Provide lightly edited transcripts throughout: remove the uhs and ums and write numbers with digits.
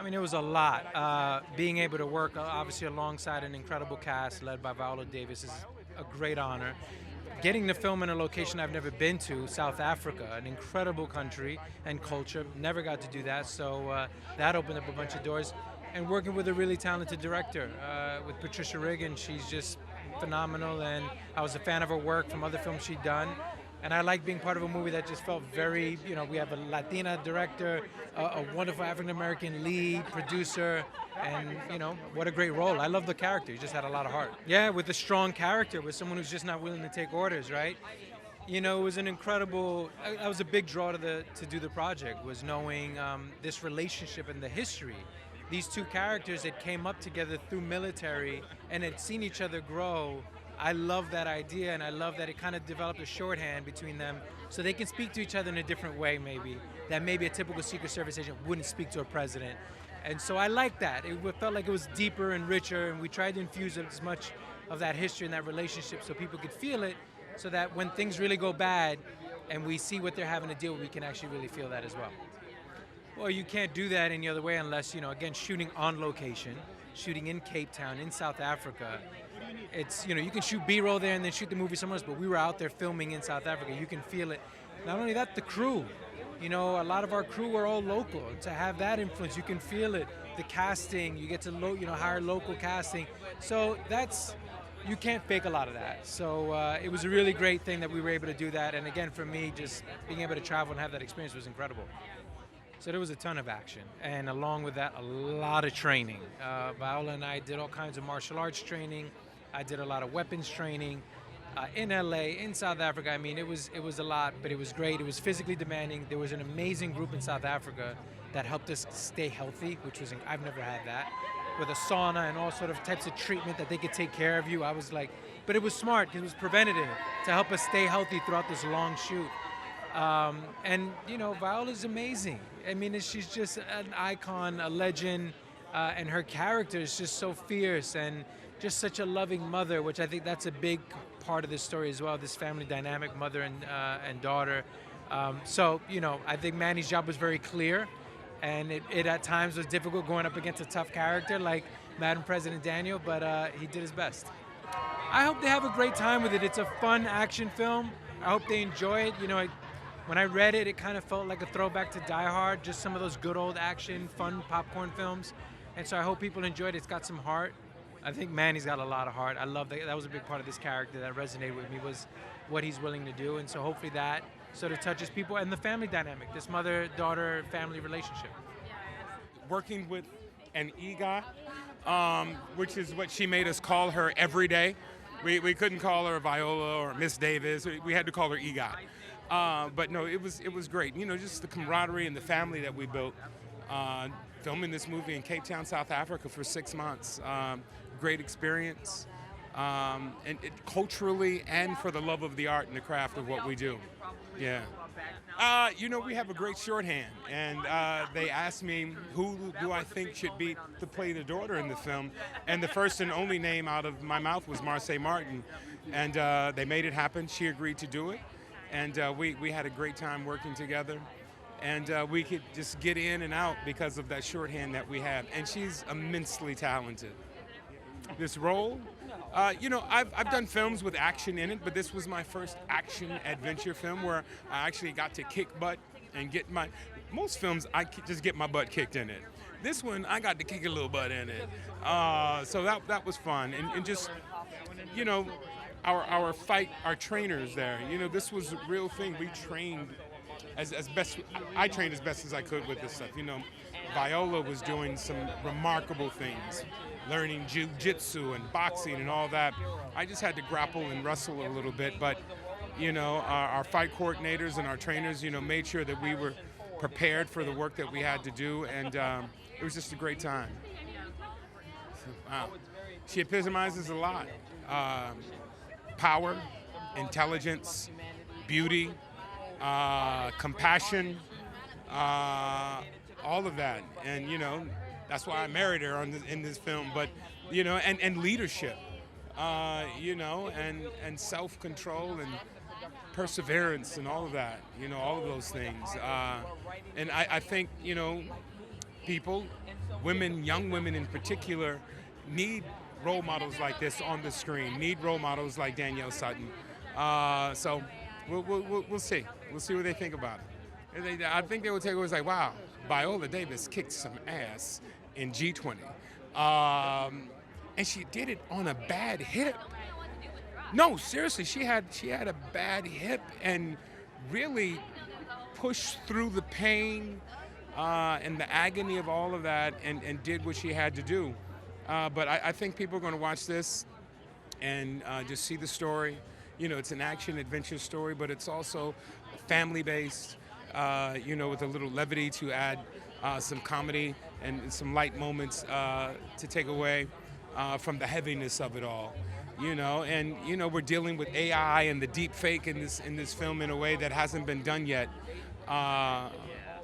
I mean, it was a lot. Being able to work, obviously, alongside an incredible cast led by Viola Davis is a great honor. Getting to film in a location I've never been to, South Africa, an incredible country and culture. Never got to do that, so that opened up a bunch of doors. And working with a really talented director, with Patricia Riggin, she's just phenomenal, and I was a fan of her work from other films she'd done. And I like being part of a movie that just felt very, we have a Latina director, a wonderful African American lead, producer, and, what a great role. I love the character. He just had a lot of heart. Yeah, with a strong character, with someone who's just not willing to take orders, right? It was an incredible, that was a big draw to do the project, was knowing this relationship and the history. These two characters that came up together through military and had seen each other grow. I love that idea, and I love that it kind of developed a shorthand between them so they can speak to each other in a different way, maybe, that maybe a typical Secret Service agent wouldn't speak to a president. And so I like that. It felt like it was deeper and richer, and we tried to infuse as much of that history and that relationship so people could feel it, so that when things really go bad and we see what they're having to deal with, we can actually really feel that as well. Well, you can't do that any other way unless, again, shooting on location, shooting in Cape Town, in South Africa. It's, you can shoot B-roll there and then shoot the movie somewhere else, but we were out there filming in South Africa. You can feel it. Not only that, the crew. A lot of our crew were all local. To have that influence, you can feel it. The casting, you get to hire local casting. So you can't fake a lot of that. So it was a really great thing that we were able to do that. And again, for me, just being able to travel and have that experience was incredible. So there was a ton of action, and along with that, a lot of training. Viola and I did all kinds of martial arts training. I did a lot of weapons training in LA, in South Africa. I mean, it was a lot, but it was great. It was physically demanding. There was an amazing group in South Africa that helped us stay healthy, which was, I've never had that, with a sauna and all sort of types of treatment that they could take care of you. I was like, but it was smart because it was preventative to help us stay healthy throughout this long shoot. And Viola's amazing. I mean, she's just an icon, a legend, and her character is just so fierce and just such a loving mother, which I think that's a big part of this story as well, this family dynamic, mother and daughter. So, I think Manny's job was very clear, and it at times was difficult going up against a tough character like Madam President Daniel, but he did his best. I hope they have a great time with it. It's a fun action film. I hope they enjoy it. When I read it, it kind of felt like a throwback to Die Hard, just some of those good old action, fun popcorn films. And so I hope people enjoyed it. It's got some heart. I think Manny's got a lot of heart. I love that. That was a big part of this character that resonated with me, was what he's willing to do. And so hopefully that sort of touches people, and the family dynamic, this mother-daughter family relationship. Working with an EGOT, which is what she made us call her every day. We couldn't call her Viola or Miss Davis. We had to call her EGOT. But no, it was great. Just the camaraderie and the family that we built filming this movie in Cape Town, South Africa for 6 months. Great experience, and culturally and for the love of the art and the craft of what we do. Yeah. We have a great shorthand, and they asked me who do I think should be to play the daughter in the film, and the first and only name out of my mouth was Marsai Martin, and they made it happen. She agreed to do it. And we had a great time working together, and we could just get in and out because of that shorthand that we have. And she's immensely talented. This role, I've done films with action in it, but this was my first action adventure film where I actually got to kick butt and get most films I just get my butt kicked in it. This one, I got to kick a little butt in it. So that was fun. And just, our trainers there, this was a real thing. We trained I trained as best as I could with this stuff. Viola was doing some remarkable things, learning jiu-jitsu and boxing and all that. I just had to grapple and wrestle a little bit, but, our fight coordinators and our trainers, made sure that we were prepared for the work that we had to do, and it was just a great time. Wow. She epitomizes a lot. Power, intelligence, beauty, compassion, all of that. And, that's why I married her in this film. But, and leadership, and self-control and perseverance and all of that, all of those things. And I think, people, women, young women in particular, need role models like this on the screen, need role models like Danielle Sutton. So we'll see. We'll see what they think about it. I think they will take it as like, wow, Viola Davis kicked some ass in G20. And she did it on a bad hip. No, seriously, she had a bad hip and really pushed through the pain and the agony of all of that and did what she had to do. But I think people are going to watch this and just see the story. You know, it's an action adventure story, but it's also family-based, with a little levity to add some comedy and some light moments to take away from the heaviness of it all. And we're dealing with AI and the deep fake in this film in a way that hasn't been done yet.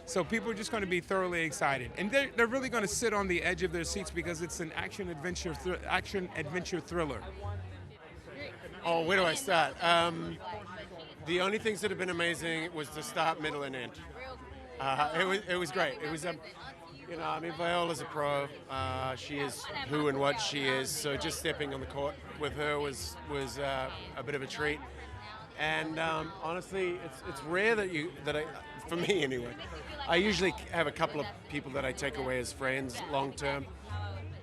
So people are just going to be thoroughly excited, and they're really going to sit on the edge of their seats because it's an action adventure thriller. Oh, where do I start? The only things that have been amazing was the start, middle, and end. It was great. It was Viola's a pro. She is who and what she is. So just stepping on the court with her was a bit of a treat. And honestly, it's rare for me anyway. I usually have a couple of people that I take away as friends long term.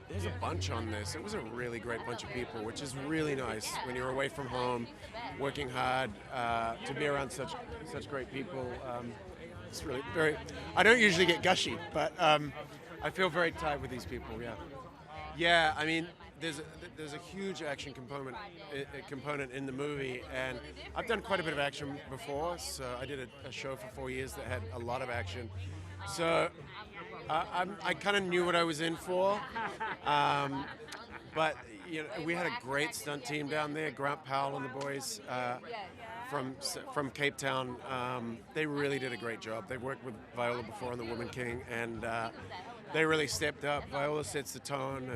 There's a bunch on this. It was a really great bunch of people, which is really nice when you're away from home, working hard, to be around such great people. It's really very. I don't usually get gushy, but I feel very tight with these people. Yeah, yeah. I mean, there's a huge action component in the movie, and I've done quite a bit of action before. So I did a show for 4 years that had a lot of action. So I kind of knew what I was in for. But we had a great stunt team down there. Grant Powell and the boys from Cape Town. They really did a great job. They've worked with Viola before on The Woman King, and they really stepped up. Viola sets the tone,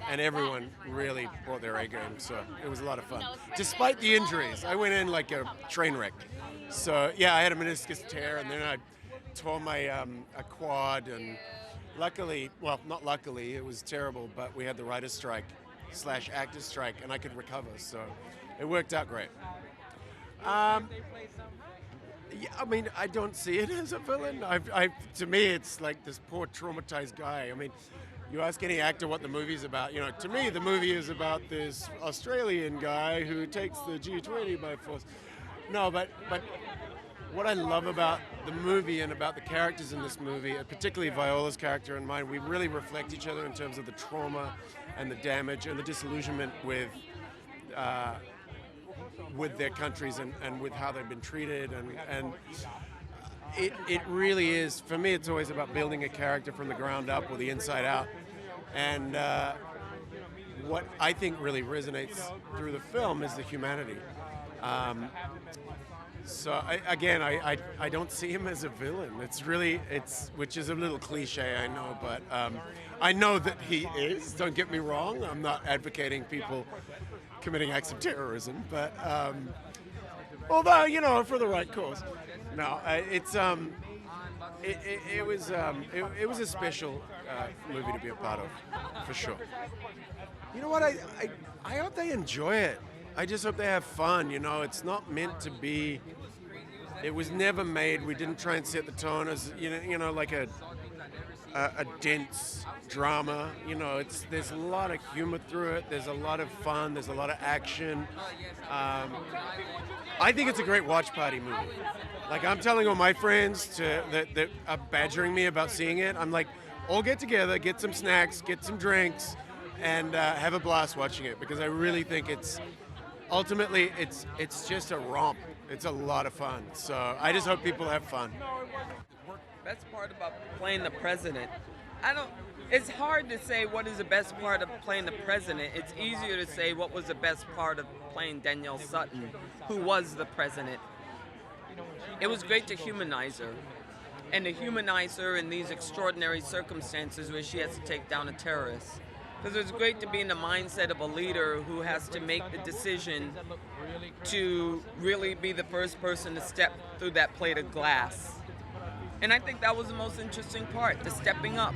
and everyone really brought their A game. So it was a lot of fun. Despite the injuries, I went in like a train wreck. So yeah, I had a meniscus tear, and then I tore my a quad, and luckily, well, not luckily, it was terrible, but we had the writer's strike / actor's strike, and I could recover. So it worked out great. Yeah, I mean, I don't see it as a villain. To me, it's like this poor traumatized guy. I mean, you ask any actor what the movie's about. To me, the movie is about this Australian guy who takes the G20 by force. No, but what I love about the movie and about the characters in this movie, particularly Viola's character and mine, we really reflect each other in terms of the trauma and the damage and the disillusionment with their countries and with how they've been treated, and it really is, for me, it's always about building a character from the ground up or the inside out. And what I think really resonates through the film is the humanity. So I don't see him as a villain. Which is a little cliche, I know, but I know that he is. Don't get me wrong. I'm not advocating people committing acts of terrorism, but although for the right cause. No, it was a special movie to be a part of, for sure. You know what? I hope they enjoy it. I just hope they have fun. It's not meant to be. It was never made. We didn't try and set the tone as like a dense drama. There's a lot of humor through it. There's a lot of fun. There's a lot of action. I think it's a great watch party movie. Like, I'm telling all my friends that are badgering me about seeing it. I'm like, all get together, get some snacks, get some drinks, and have a blast watching it, because I really think ultimately it's just a romp. It's a lot of fun. So I just hope people have fun. Best part about playing the president, it's hard to say what is the best part of playing the president. It's easier to say what was the best part of playing Danielle Sutton, who was the president. It was great to humanize her, and to humanize her in these extraordinary circumstances where she has to take down a terrorist. Because it's great to be in the mindset of a leader who has to make the decision to really be the first person to step through that plate of glass. And I think that was the most interesting part, the stepping up.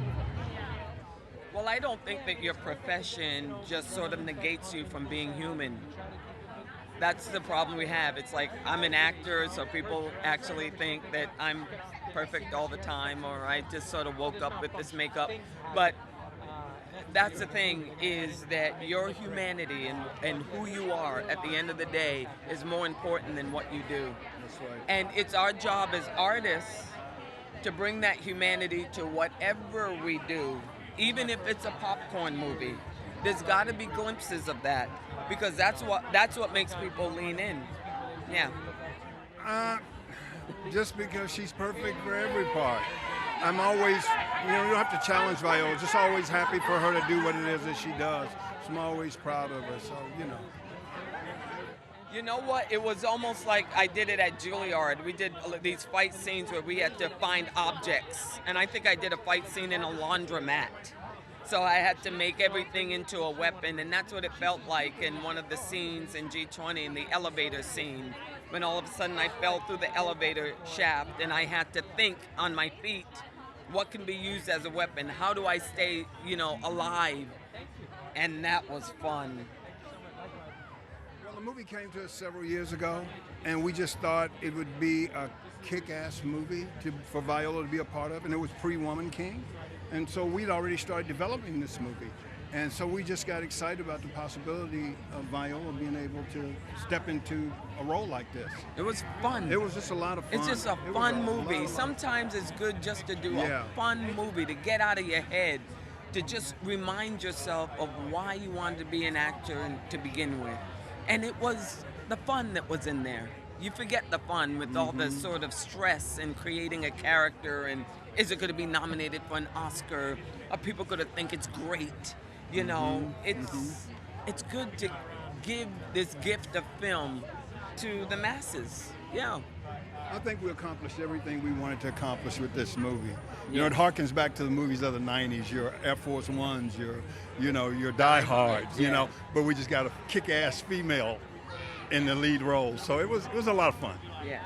Well, I don't think that your profession just sort of negates you from being human. That's the problem we have. It's like I'm an actor, so people actually think that I'm perfect all the time, or I just sort of woke up with this makeup. But that's the thing, is that your humanity and who you are at the end of the day is more important than what you do. That's right. And it's our job as artists to bring that humanity to whatever we do, even if it's a popcorn movie. There's got to be glimpses of that, because that's what makes people lean in. Yeah. Just because she's perfect for every part. I'm always, you don't have to challenge Viola. Just always happy for her to do what it is that she does. So I'm always proud of her. So, You know what? It was almost like I did it at Juilliard. We did these fight scenes where we had to find objects. And I think I did a fight scene in a laundromat. So I had to make everything into a weapon, and that's what it felt like in one of the scenes in G20, in the elevator scene, when all of a sudden I fell through the elevator shaft and I had to think on my feet, what can be used as a weapon? How do I stay, alive? And that was fun. Well, the movie came to us several years ago, and we just thought it would be a kick-ass movie for Viola to be a part of, and it was pre-Woman King. And so we'd already started developing this movie. And so we just got excited about the possibility of Viola being able to step into a role like this. It was fun. It was just a lot of fun. It's just a fun movie. Sometimes it's good just to do a fun movie, to get out of your head, to just remind yourself of why you wanted to be an actor to begin with. And it was the fun that was in there. You forget the fun with all the sort of stress and creating a character, and is it going to be nominated for an Oscar? Are people going to think it's great? It's good to give this gift of film to the masses. Yeah. I think we accomplished everything we wanted to accomplish with this movie. It harkens back to the movies of the 90s, your Air Force Ones, your Die Hards, but we just got a kick-ass female in the lead role. So it was a lot of fun. Yeah.